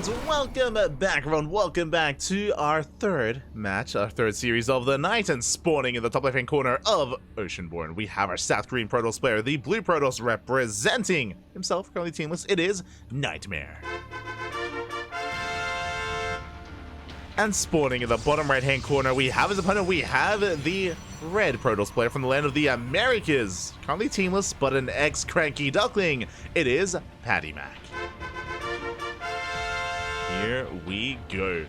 And welcome back, everyone. Welcome back to our third match, our third series of the night. And spawning in the top left-hand corner of Oceanborn, we have our South Korean Protoss player, the Blue Protoss, representing himself, currently teamless. It is NightMare. And spawning in the bottom right-hand corner, we have his opponent. We have the Red Protoss player from the land of the Americas, currently teamless, but an ex-CranKy Duckling. It is PattyMac. Here we go.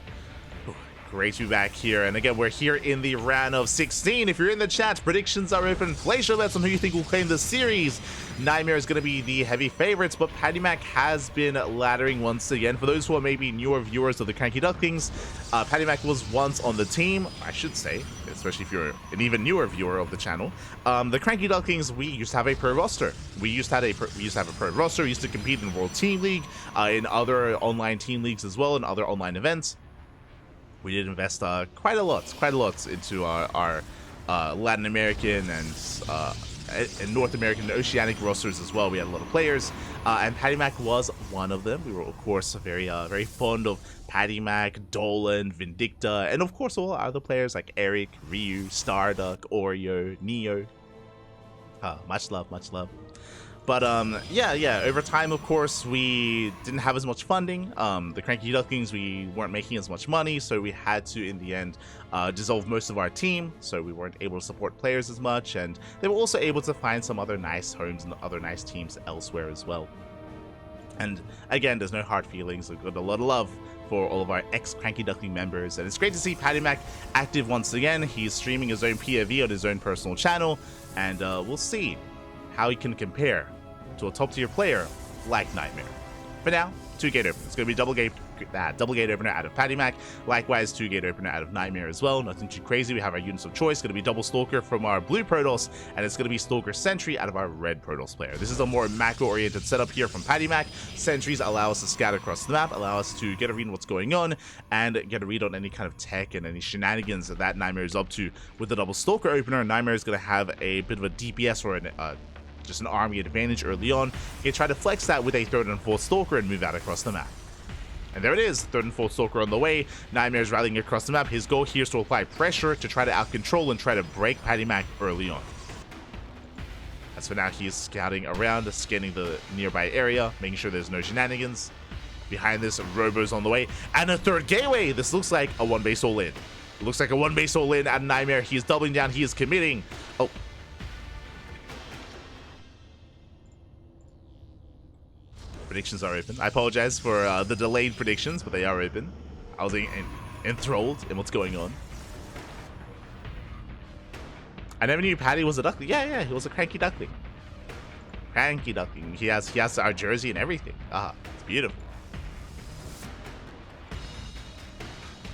Great to be back here. And again, we're here in the round of 16. If you're in the chat, predictions are open. Place your bets on who you think will claim the series. NightMare is going to be the heavy favorites, but PattyMac has been laddering once again. For those who are maybe newer viewers of the CranKy Ducklings, PattyMac was once on the team, I should say, especially if you're an even newer viewer of the channel. The CranKy Ducklings, we used to have a pro roster. We used to have a pro roster. We used to compete in World Team League, in other online team leagues as well, and other online events. We did invest quite a lot into our Latin American and North American and Oceanic rosters as well. We had a lot of players, and PattyMac was one of them. We were, of course, very fond of PattyMac, Dolan, Vindicta, and of course all other players like Eric, Ryu, Starduck, Oreo, Neo. Much love. But yeah, over time, of course, we didn't have as much funding. The CranKy Ducklings, we weren't making as much money, so we had to, in the end, dissolve most of our team, so we weren't able to support players as much, and they were also able to find some other nice homes and other nice teams elsewhere as well. And again, there's no hard feelings. We've got a lot of love for all of our ex-CranKy Duckling members, and it's great to see PattyMac active once again. He's streaming his own POV on his own personal channel, and we'll see how he can compare to a top-tier player like NightMare. For now, 2-gate opener. It's going to be double gate opener out of PattyMac. Likewise, 2-gate opener out of NightMare as well. Nothing too crazy. We have our units of choice. Going to be double Stalker from our Blue Protoss, and it's going to be Stalker Sentry out of our Red Protoss player. This is a more macro-oriented setup here from PattyMac. Sentries allow us to scatter across the map, allow us to get a read on what's going on, and get a read on any kind of tech and any shenanigans that NightMare is up to. With the double Stalker opener, NightMare is going to have a bit of a DPS or just an army advantage early on. You can try to flex that with a 3rd and 4th Stalker and move out across the map. And there it is, 3rd and 4th Stalker on the way. NightMare's rallying across the map. His goal here is to apply pressure to try to out-control and try to break PattyMac early on. As for now, he is scouting around, scanning the nearby area, making sure there's no shenanigans. Behind this, Robo's on the way, and a 3rd gateway. This looks like a 1-base all-in. It looks like a 1-base all-in at NightMare. He is doubling down, he is committing. Oh. Predictions are open. I apologize for the delayed predictions, but they are open. I was enthralled in what's going on. I never knew Patty was a Duckling. Yeah, he was a CranKy Duckling. CranKy Duckling. He has our jersey and everything. It's beautiful.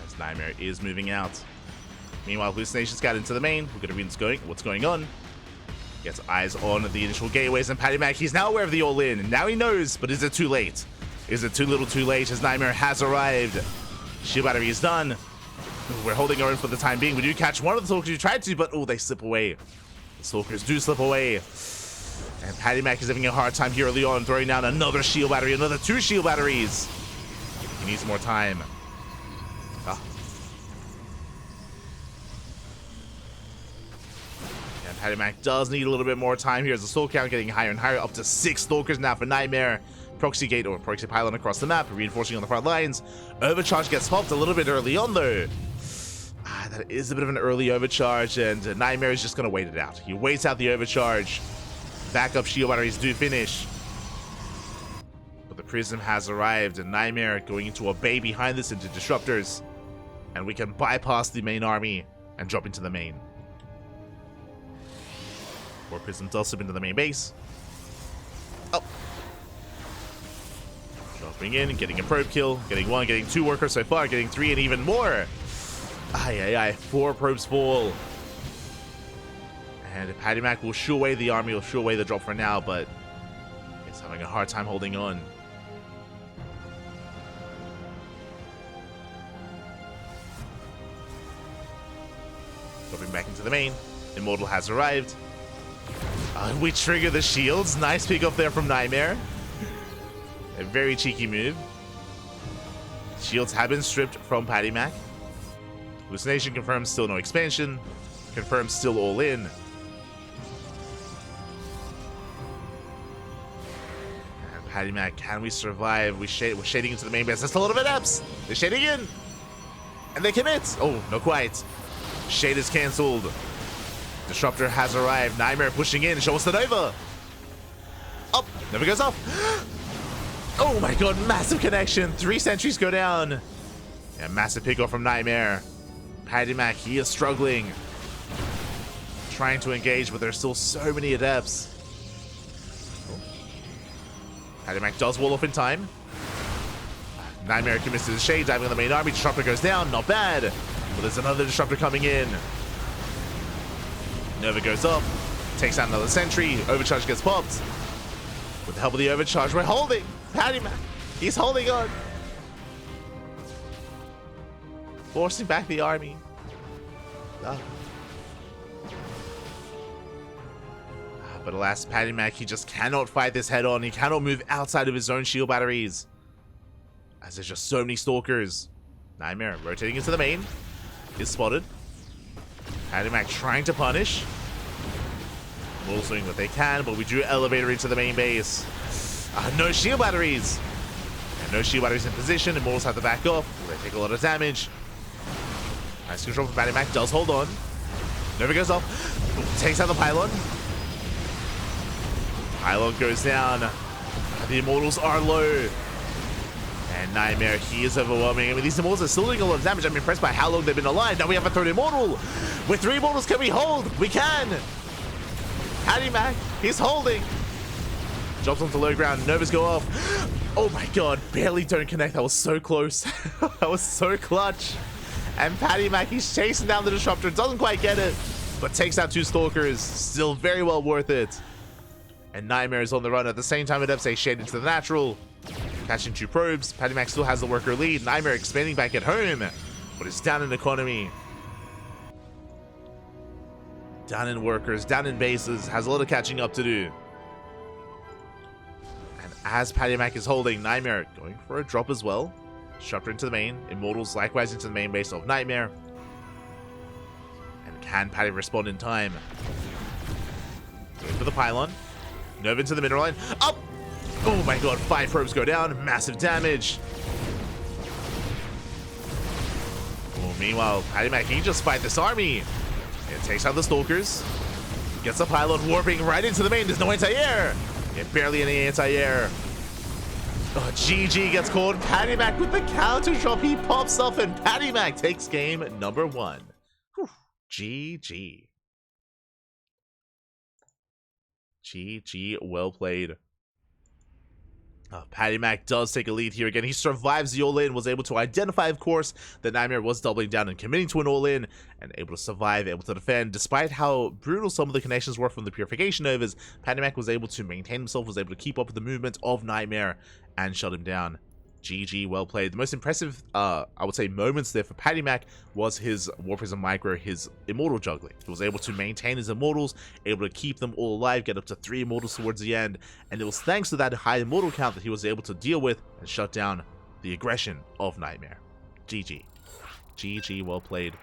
As NightMare is moving out. Meanwhile, Hallucinations got into the main. We're gonna read what's going on. Gets eyes on the initial gateways, and PattyMac, he's now aware of the all-in, and now he knows, but is it too late? Is it too little too late as NightMare has arrived? Shield battery is done. We're holding our own for the time being. We do catch one of the Stalkers you tried to, but they slip away. The Stalkers do slip away. And PattyMac is having a hard time here early on, throwing down another shield battery, another 2 shield batteries. He needs more time. PattyMac does need a little bit more time here as the soul count getting higher and higher, up to 6 Stalkers now for NightMare. Proxy gate or proxy pylon across the map, reinforcing on the front lines. Overcharge gets popped a little bit early on though. That is a bit of an early overcharge, and NightMare is just going to wait it out. He waits out the overcharge. Backup shield batteries do finish. But the Prism has arrived, and NightMare going into a bay behind this into disruptors. And we can bypass the main army and drop into the main. Prism does slip into the main base. Dropping in, getting a probe kill, getting 1, getting 2 workers so far, getting 3 and even more. 4 probes fall. And PattyMac will shoo away the army, will shoo away the drop for now, but it's having a hard time holding on. Dropping back into the main. Immortal has arrived. We trigger the shields. Nice pick up there from NightMare. A very cheeky move. Shields have been stripped from PattyMac. Hallucination confirms still no expansion. Confirms still all in. And PattyMac, can we survive? We're shading into the main base. That's a lot of adepts. They're shading in. And they commit. Oh, not quite. Shade is cancelled. Disruptor has arrived. NightMare pushing in. Show us the Nova. Up. Never goes off. Oh my god, massive connection. 3 sentries go down. Yeah, massive pickoff from NightMare. PattyMac, he is struggling. Trying to engage, but there's still so many adepts. Oh. PattyMac does wall off in time. NightMare commits to the shade, diving on the main army. Disruptor goes down, not bad. But there's another Disruptor coming in. Nova goes up, takes out another sentry. Overcharge gets popped. With the help of the overcharge, we're holding. PattyMac, he's holding on. Forcing back the army. But alas, PattyMac, he just cannot fight this head on. He cannot move outside of his own shield batteries, as there's just so many stalkers. NightMare rotating into the main. Is spotted. PattyMac trying to punish. Immortals doing what they can, but we do elevator into the main base. No shield batteries. And no shield batteries in position. Immortals have to back off. They take a lot of damage. Nice control from PattyMac. Does hold on. Never goes off. Takes out the pylon. Pylon goes down. The Immortals are low. And NightMare, he is overwhelming. I mean, these Immortals are still doing a lot of damage. I'm impressed by how long they've been alive. Now we have a third Immortal. With 3 Immortals, can we hold? We can. PattyMac, he's holding. Drops onto low ground. Novas go off. Oh my god, barely don't connect. That was so close. That was so clutch. And PattyMac, he's chasing down the Disruptor. Doesn't quite get it, but takes out 2 Stalkers. Still very well worth it. And NightMare is on the run. At the same time, adepts a shade into the natural. Catching 2 probes. PattyMac still has the worker lead. NightMare expanding back at home, but it's down in economy. Down in workers, down in bases. Has a lot of catching up to do. And as PattyMac is holding, NightMare going for a drop as well. Disruptor into the main. Immortals likewise into the main base of NightMare. And can Patty respond in time? Going for the pylon. Nova into the mineral line. Up! Oh my god, 5 probes go down. Massive damage. Oh, meanwhile, PattyMac can just fight this army. It takes out the Stalkers. Gets a pylon warping right into the main. There's no anti-air. Yeah, barely any anti-air. Oh, GG gets called. PattyMac with the counter drop. He pops off and PattyMac takes game number 1. Whew. GG. GG, well played. PattyMac does take a lead here again. He survives the all-in, was able to identify, of course, that NightMare was doubling down and committing to an all-in, and able to survive, able to defend. Despite how brutal some of the connections were from the Purification Overs, PattyMac was able to maintain himself, was able to keep up with the movement of NightMare, and shut him down. GG, well played. The most impressive, I would say, moments there for PattyMac was his War Prism Micro, his Immortal juggling. He was able to maintain his Immortals, able to keep them all alive, get up to 3 Immortals towards the end, and it was thanks to that high Immortal count that he was able to deal with and shut down the aggression of NightMare. GG. GG, well played.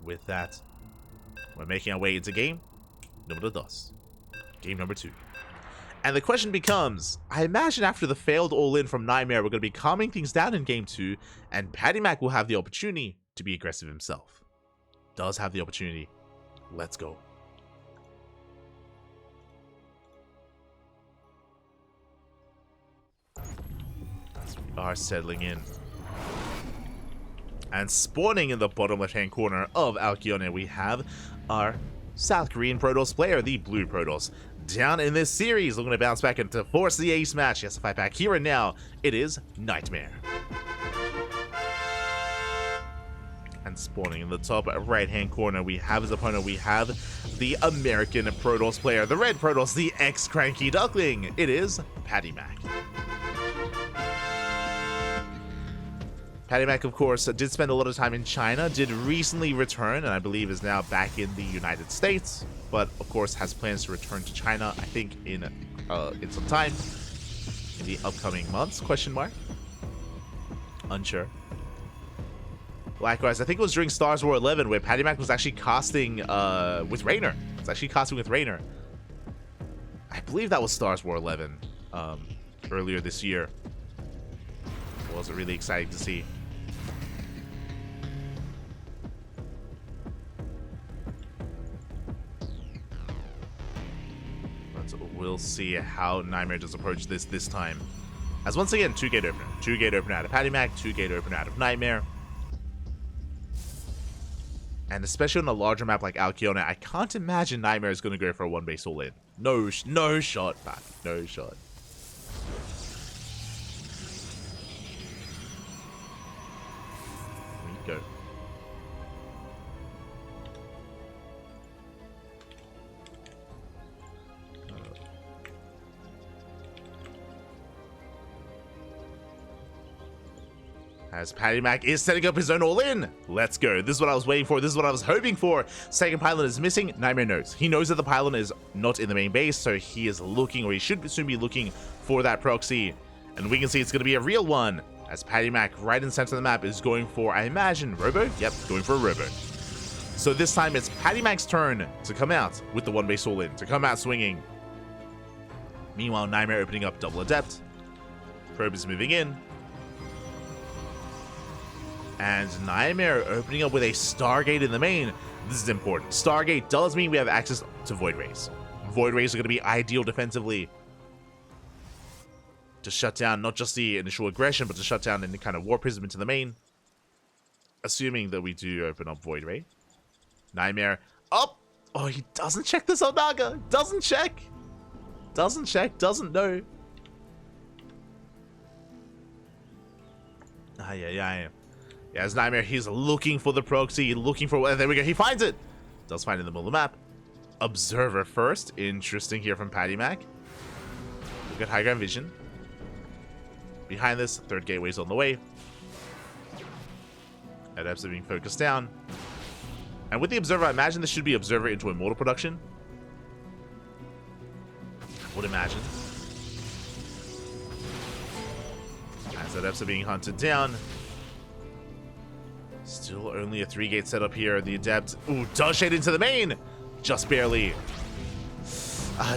With that, we're making our way into game number 2. Game number 2. And the question becomes, I imagine after the failed all-in from NightMare, we're going to be calming things down in game 2, and PattyMac will have the opportunity to be aggressive himself. Does have the opportunity. Let's go. We are settling in. And spawning in the bottom left-hand corner of Alkione, we have our South Korean Protoss player, the Blue Protoss. Down in this series, looking to bounce back and to force the ace match. He has to fight back here and now. It is NightMare. And spawning in the top right-hand corner, we have his opponent. We have the American Protoss player, the Red Protoss, the ex-CranKy Duckling. It is PattyMac. PattyMac, of course, did spend a lot of time in China, did recently return, and I believe is now back in the United States, but of course has plans to return to China, I think, in some time. in the upcoming months? Question mark. Unsure. Likewise, I think it was during Stars War 11 where PattyMac was actually casting with Raynor. It's actually casting with Raynor. I believe that was Stars War 11 earlier this year. It was really exciting to see. But we'll see how NightMare does approach this time. As once again, 2-gate opener. 2-gate opener out of PattyMac, 2-gate opener out of NightMare. And especially on a larger map like Alkiona, I can't imagine NightMare is going to go for a 1-base all-in. No shot, Pat. No shot. Here we go. As PattyMac is setting up his own all-in. Let's go. This is what I was waiting for. This is what I was hoping for. Second pylon is missing. NightMare knows. He knows that the pylon is not in the main base, so he is looking, or he should soon be looking for that proxy. And we can see it's going to be a real one, as PattyMac, right in the center of the map, is going for, I imagine, Robo? Yep, going for a Robo. So this time it's PattyMac's turn to come out with the 1-base all-in, to come out swinging. Meanwhile, NightMare opening up double Adept. Probe is moving in. And NightMare opening up with a Stargate in the main. This is important. Stargate does mean we have access to Void Rays. Void Rays are going to be ideal defensively to shut down not just the initial aggression, but to shut down any kind of War Prism into the main. Assuming that we do open up Void Ray. NightMare up. Oh, he doesn't check this on Naga. Doesn't check. Doesn't check. Doesn't know. Yeah, as NightMare, he's looking for the proxy, looking for... There we go, he finds it! Does find it in the middle of the map. Observer first. Interesting here from PattyMac. Look at high ground vision. Behind this, third gateway's on the way. Adepts are being focused down. And with the Observer, I imagine this should be Observer into Immortal production. I would imagine. As Adepts are being hunted down. Still only a 3-gate setup here. The Adept, ooh, does shade into the main. Just barely.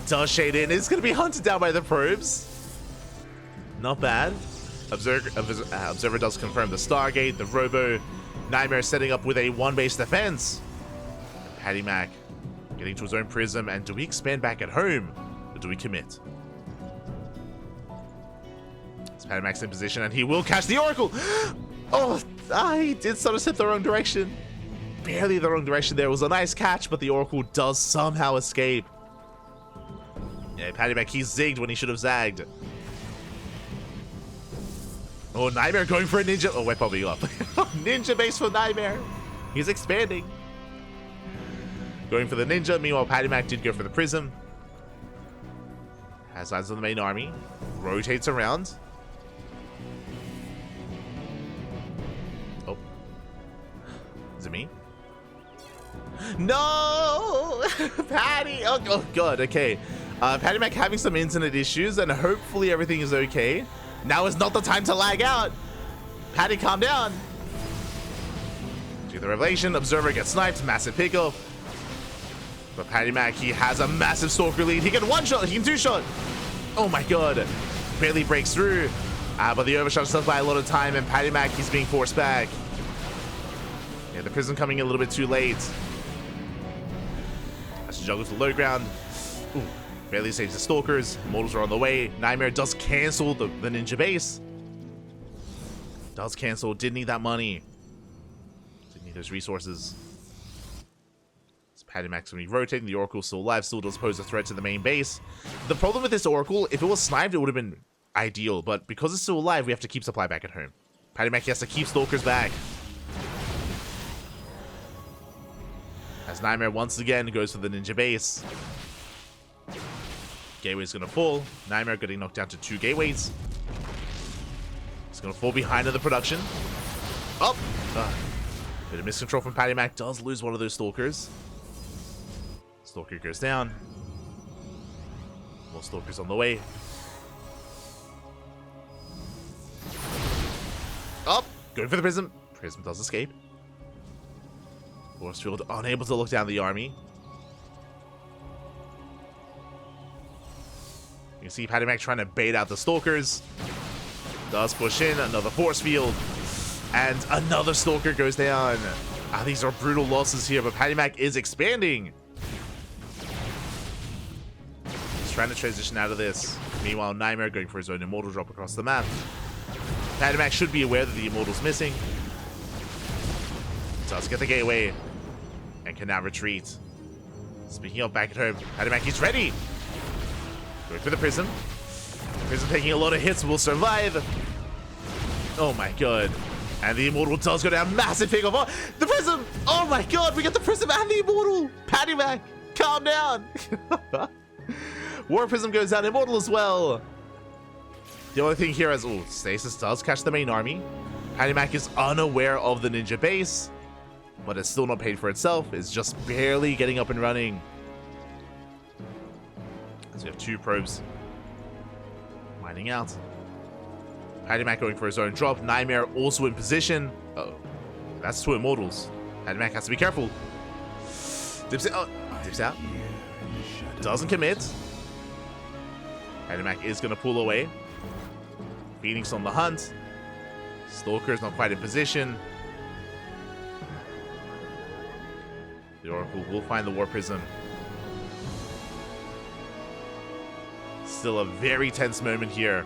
Does shade in. It's going to be hunted down by the probes. Not bad. Observer does confirm the Stargate, the Robo. NightMare setting up with a 1-base defense. PattyMac getting to his own Prism. And do we expand back at home? Or do we commit? It's PattyMac's in position and he will catch the Oracle. Oh, he did sort of step the wrong direction. Barely the wrong direction there. It was a nice catch, but the Oracle does somehow escape. Yeah, PattyMac, he zigged when he should have zagged. Oh, NightMare going for a ninja. Oh, we're popping up. Ninja base for NightMare. He's expanding. Going for the ninja. Meanwhile, PattyMac did go for the Prism. Has eyes on the main army. Rotates around. Oh. Is it me? No! Patty! Oh, God. Okay. PattyMac having some internet issues, and hopefully everything is okay. Now is not the time to lag out. Patty, calm down. Do the revelation. Observer gets sniped. Massive pickup. But PattyMac, he has a massive Stalker lead. He can one-shot. He can two-shot. Oh, my God. Barely breaks through. But the overshot is by a lot of time, and PattyMac, he's being forced back. Yeah, the Prism coming in a little bit too late. Has to juggle to the low ground. Ooh. Barely saves the Stalkers. Immortals are on the way. NightMare does cancel the ninja base. Does cancel. Did need that money. Did need those resources. PattyMac's going to be rotating. The Oracle's still alive. Still does pose a threat to the main base. The problem with this Oracle, if it was sniped, it would have been ideal. But because it's still alive, we have to keep supply back at home. PattyMac has to keep Stalkers back. As NightMare once again goes for the ninja base. Gateway's going to fall. NightMare getting knocked down to 2 gateways. It's going to fall behind in the production. Oh! Bit of miscontrol from PattyMac. Does lose one of those Stalkers. Stalker goes down. More Stalkers on the way. Going for the Prism. Prism does escape. Force field unable to look down the army. You can see PattyMac trying to bait out the Stalkers. Does push in. Another force field. And another Stalker goes down. These are brutal losses here, but PattyMac is expanding. He's trying to transition out of this. Meanwhile, NightMare going for his own Immortal drop across the map. PattyMac should be aware that the Immortal's missing. Does get the gateway. And can now retreat. Speaking of back at home, PattyMac is ready. Going for the Prism. Prism taking a lot of hits, will survive. Oh my god. And the Immortal does go down. Massive pick off. Oh, the Prism! Oh my god, we got the Prism and the Immortal! PattyMac, calm down! War Prism goes down, Immortal as well. The only thing here is, oh, Stasis does catch the main army. PattyMac is unaware of the ninja base, but it's still not paid for itself. It's just barely getting up and running. So we have 2 probes mining out. PattyMac going for his own drop. NightMare also in position. Uh-oh. That's 2 Immortals. PattyMac has to be careful. Dips out. Oh, dips out. Doesn't commit. PattyMac is going to pull away. Phoenix on the hunt. Stalker's not quite in position. The Oracle will find the War Prism. Still a very tense moment here.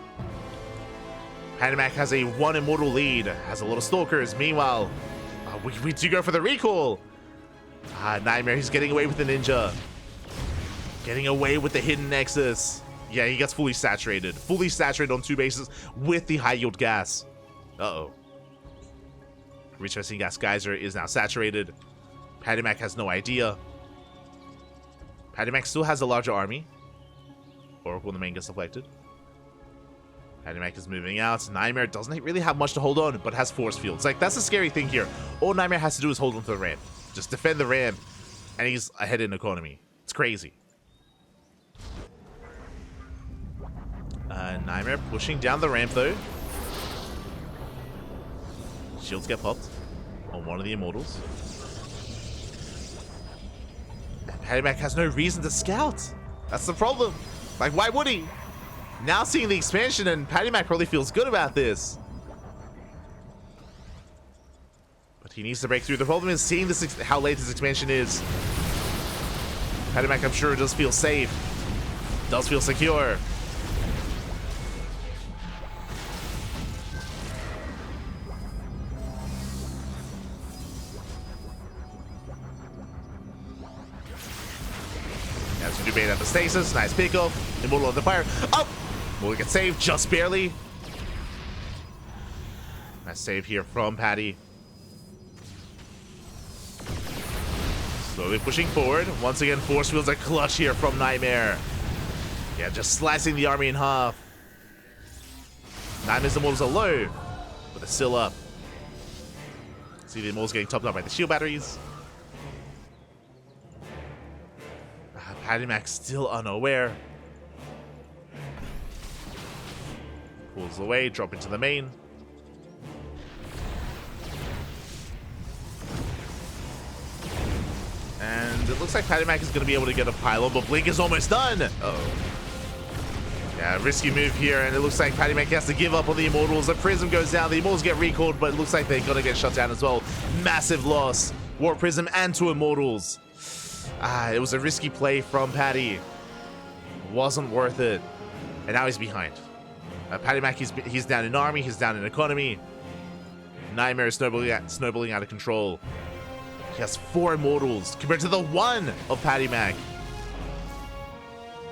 PattyMac has a 1 Immortal lead, has a lot of Stalkers. Meanwhile, we do go for the recall. NightMare, he's getting away with the Ninja. Getting away with the hidden Nexus. Yeah, he gets fully saturated. Fully saturated on 2 bases with the high yield gas. Uh-oh. Recharging Gas Geyser is now saturated. PattyMac has no idea. PattyMac still has a larger army. Oracle in the main gets deflected. PattyMac is moving out. NightMare doesn't really have much to hold on, but has force fields. Like, that's the scary thing here. All NightMare has to do is hold on to the ramp. Just defend the ramp, and he's ahead in economy. It's crazy. NightMare pushing down the ramp, though. Shields get popped on one of the Immortals. And PattyMac has no reason to scout. That's the problem. Like, why would he? Now seeing the expansion, and PattyMac probably feels good about this. But he needs to break through. The problem is seeing this, how late this expansion is. PattyMac, I'm sure, does feel safe. Does feel secure. As we do bait at the Stasis. Nice pickoff. Immortal on the fire. Oh! Will get saved just barely. Nice save here from Patty. Slowly pushing forward. Once again, force fields are clutch here from NightMare. Yeah, just slicing the army in half. NightMare's Immortals are low, but they're still up. See the Immortals getting topped up by the shield batteries. PattyMac still unaware. Pulls away, drop into the main. And it looks like PattyMac is going to be able to get a pylon, but Blink is almost done. Uh-oh. Yeah, risky move here, and it looks like PattyMac has to give up on the Immortals. The Prism goes down, the Immortals get recalled, but it looks like they're going to get shut down as well. Massive loss. War Prism and 2 Immortals. It was a risky play from Patty. Wasn't worth it. And now he's behind. PattyMac, he's down in army, he's down in economy. NightMare is snowballing out of control. He has 4 Immortals compared to the 1 of PattyMac.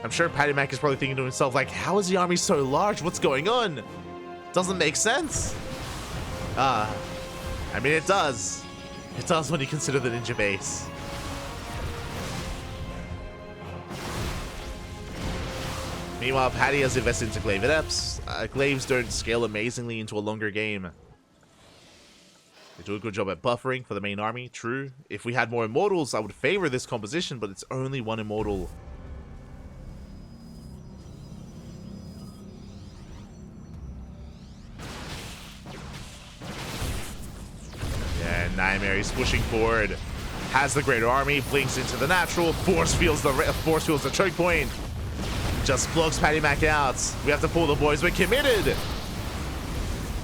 I'm sure PattyMac is probably thinking to himself, like, how is the army so large? What's going on? Doesn't make sense. I mean, it does. It does when you consider the ninja base. Meanwhile, Patty has invested into Glaive Adepts. Glaives don't scale amazingly into a longer game. They do a good job at buffering for the main army, true. If we had more Immortals, I would favor this composition, but it's only 1 Immortal. NightMare, he's pushing forward. Has the greater army, blinks into the natural, force fields the choke point. Just blocks PattyMac out. We have to pull the boys, we're committed.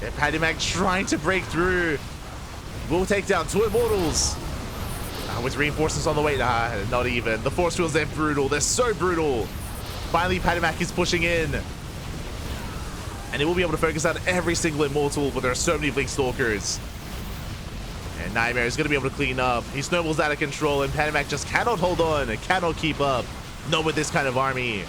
Yeah, PattyMac trying to break through. We'll take down 2 Immortals. With reinforcements on the way. Not even. The force fields, they're brutal. They're so brutal. Finally, PattyMac is pushing in. And he will be able to focus on every single Immortal, but there are so many Blink Stalkers. And NightMare is going to be able to clean up. He snowballs out of control, and PattyMac just cannot hold on and cannot keep up. Not with this kind of army.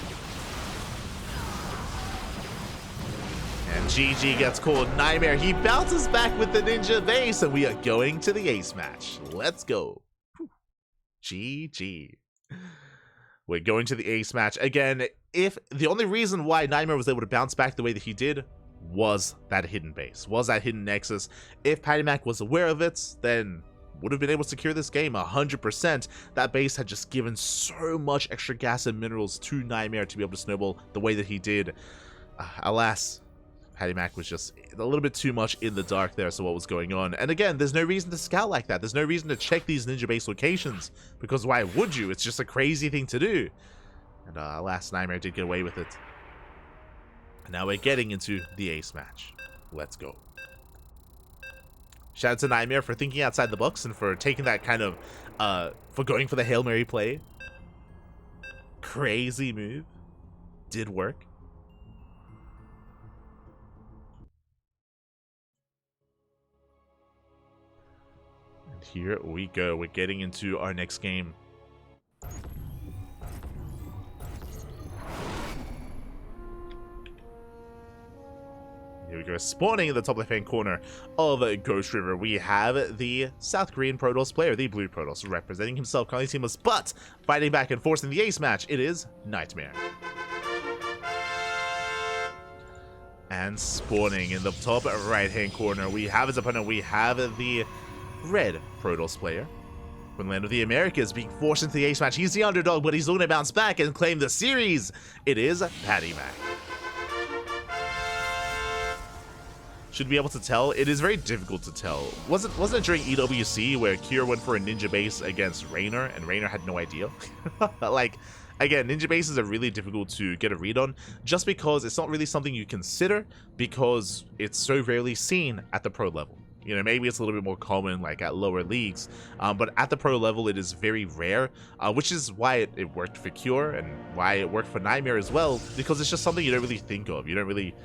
And GG gets called. NightMare, he bounces back with the ninja base, and we are going to the ace match. Let's go. GG. We're going to the ace match. Again, if the only reason why NightMare was able to bounce back the way that he did was that hidden base, was that hidden nexus. If PattyMac was aware of it, then would have been able to secure this game 100%. That base had just given so much extra gas and minerals to NightMare to be able to snowball the way that he did. Alas, PattyMac was just a little bit too much in the dark there, so what was going on. And again, there's no reason to scout like that. There's no reason to check these ninja base locations, because why would you? It's just a crazy thing to do. And alas, NightMare did get away with it. And now we're getting into the ace match. Let's go. Shout out to NightMare for thinking outside the box and for taking that kind of, for going for the Hail Mary play. Crazy move. Did work. Here we go. We're getting into our next game. Here we go. Spawning in the top left-hand corner of Ghost River, we have the South Korean Protoss player, the Blue Protoss, representing himself, currently teamless, but fighting back and forcing the ace match. It is NightMare. And spawning in the top right-hand corner, we have his opponent. We have the Red Protoss player from the land of the Americas, being forced into the ace match. He's the underdog, but he's going to bounce back and claim the series. It is PattyMac. Should be able to tell. It is very difficult to tell. Wasn't it during EWC where Kira went for a ninja base against Raynor and Raynor had no idea? Like, again, ninja bases are really difficult to get a read on, just because it's not really something you consider, because it's so rarely seen at the pro level. You know, maybe it's a little bit more common like at lower leagues, but at the pro level it is very rare, which is why it worked for Cure and why it worked for NightMare as well, because it's just something you don't really think of. You don't really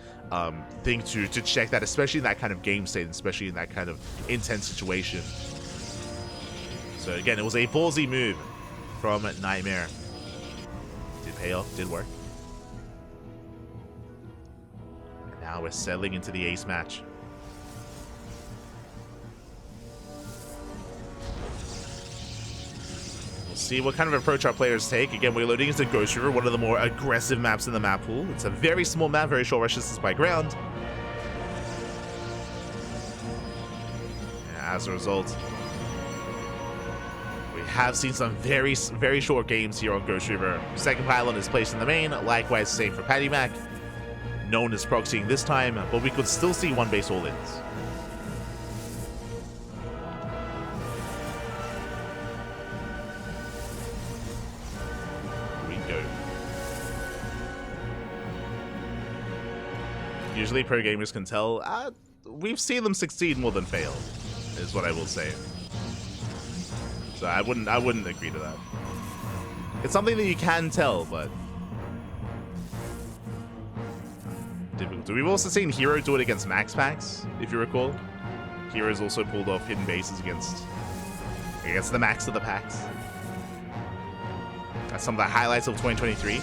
think to check that, especially in that kind of game state, especially in that kind of intense situation. So again, it was a ballsy move from NightMare. Did pay off, did work. Now we're settling into the ace match. See what kind of approach our players take. Again, we're loading into Ghost River, one of the more aggressive maps in the map pool. It's a very small map, very short rush distance by ground. And as a result, we have seen some very short games here on Ghost River. Second pylon is placed in the main, likewise same for PattyMac. No one is proxying this time, but we could still see one base all-ins. Usually pro gamers can tell, we've seen them succeed more than fail, is what I will say. So I wouldn't agree to that. It's something that you can tell, but difficult. We've also seen Hero do it against Max Packs, if you recall. Hero's also pulled off hidden bases against the Max of the packs. That's some of the highlights of 2023.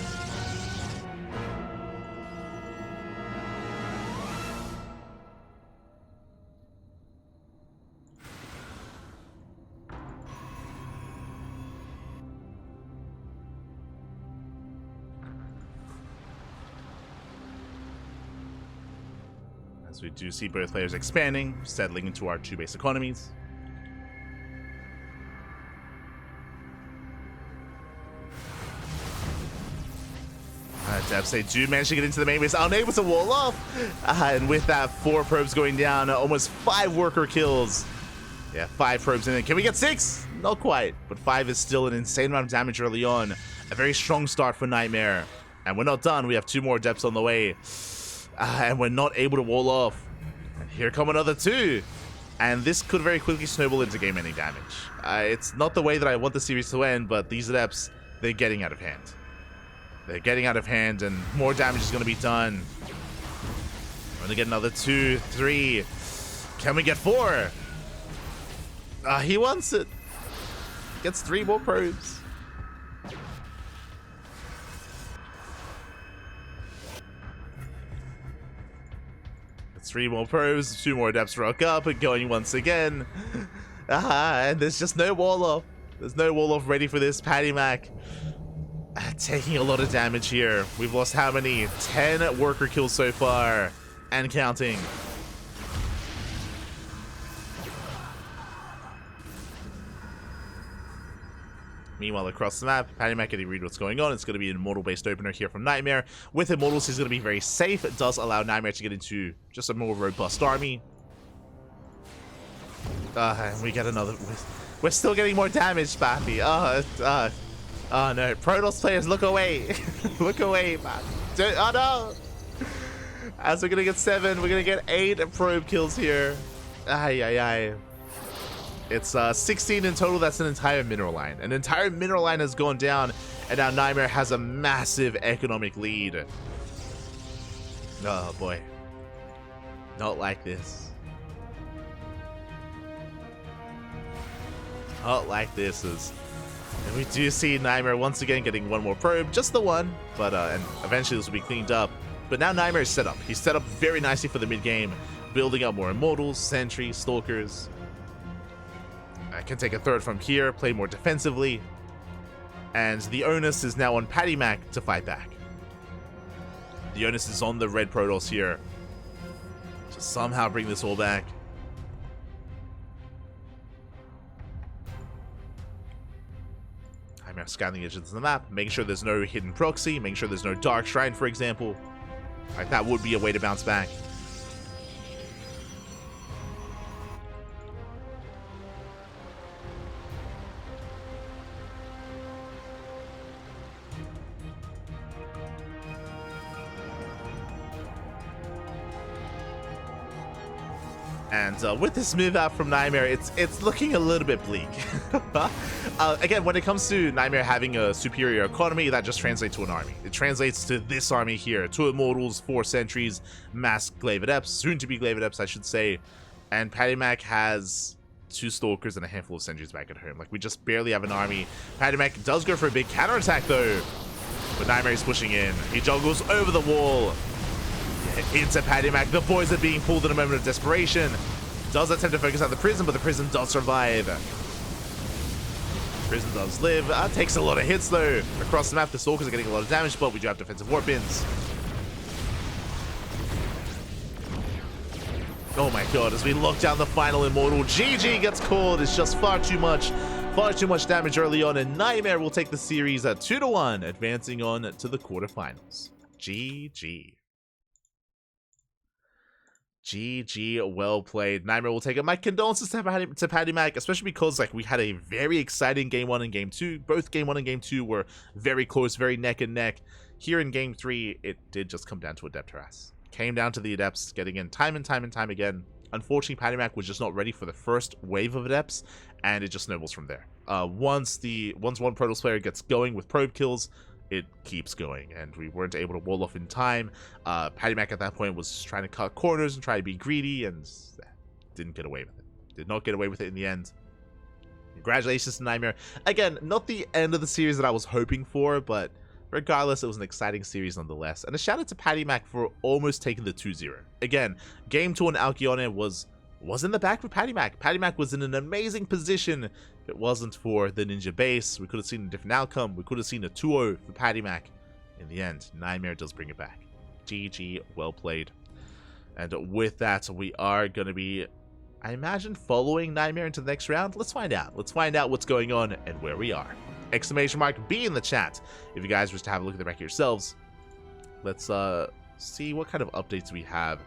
As we do see both players expanding, settling into our 2 base economies. Devs, do manage to get into the main base, unable to wall off. And with that, 4 probes going down, almost 5 worker kills. Yeah, 5 probes in it. Can we get 6? Not quite, but 5 is still an insane amount of damage early on. A very strong start for NightMare. And we're not done. We have 2 more depths on the way. And we're not able to wall off. And here come another 2. And this could very quickly snowball into game-ending damage. It's not the way that I want the series to end, but these adepts, they're getting out of hand. They're getting out of hand, and more damage is going to be done. We're going to get another 2, 3. Can we get 4? He wants it. Gets 3 more probes. It's 3 more probes, 2 more adepts rock up and going once again. And there's just no wall off. There's no wall off ready for this. PattyMac taking a lot of damage here. We've lost how many? 10 worker kills so far and counting. Meanwhile, across the map, PattyMac getting read what's going on. It's going to be an Immortal-based opener here from NightMare. With Immortals, he's going to be very safe. It does allow NightMare to get into just a more robust army. And we get another... We're still getting more damage, Patty. Oh no. Protoss players, look away. Look away, man. Oh, no. As we're going to get 7, we're going to get 8 probe kills here. Ay. It's 16 in total. That's an entire mineral line. An entire mineral line has gone down, and now NightMare has a massive economic lead. Oh boy. Not like this. Not like this. And we do see NightMare once again getting 1 more probe. Just the 1, but and eventually this will be cleaned up. But now NightMare is set up. He's set up very nicely for the mid-game, building up more Immortals, Sentries, Stalkers. I can take a 3rd from here, play more defensively, and the onus is now on PattyMac to fight back. The onus is on the red Protoss here to somehow bring this all back. I'm now scanning the edges of the map, making sure there's no hidden proxy, making sure there's no dark shrine, for example. Like, that would be a way to bounce back. And with this move out from NightMare, it's looking a little bit bleak. Again, when it comes to NightMare having a superior economy, that just translates to an army. It translates to this army here. 2 Immortals, 4 Sentries, masked Glaive Adepts, soon to be Glaive Adepts, I should say. And PattyMac has 2 Stalkers and a handful of Sentries back at home. Like, we just barely have an army. PattyMac does go for a big counterattack though. But NightMare is pushing in. He juggles over the wall. Into PattyMac. The boys are being pulled in a moment of desperation. Does attempt to focus on the prison, but the prison does survive. Prison does live. Takes a lot of hits though. Across the map, the Stalkers are getting a lot of damage, but we do have defensive warp ins. Oh my god, as we lock down the final Immortal, GG gets called. It's just far too much damage early on, and NightMare will take the series at 2-1, advancing on to the quarterfinals. GG. GG, well played. NightMare will take it. My condolences to PattyMac, especially because like we had a very exciting game 1 and game 2. Both game 1 and game 2 were very close, very neck and neck. Here in game 3, it did just come down to Adept harass. Came down to the Adepts getting in time and time again. Unfortunately, PattyMac was just not ready for the first wave of Adepts, and it just snowballs from there. Once one Protoss player gets going with probe kills, it keeps going, and we weren't able to wall off in time. PattyMac at that point was just trying to cut corners and try to be greedy, and didn't get away with it. Did not get away with it in the end. Congratulations to NightMare. Again, not the end of the series that I was hoping for, but regardless, it was an exciting series nonetheless. And a shout out to PattyMac for almost taking the 2-0. Again, game 2 on Alkyone was in the back for PattyMac. PattyMac was in an amazing position. If it wasn't for the Ninja base, we could have seen a different outcome. We could have seen a 2-0 for PattyMac. In the end, NightMare does bring it back. GG, well played. And with that, we are going to be, I imagine, following NightMare into the next round. Let's find out. Let's find out what's going on and where we are. Exclamation mark B in the chat if you guys wish to have a look at the back yourselves. Let's see what kind of updates we have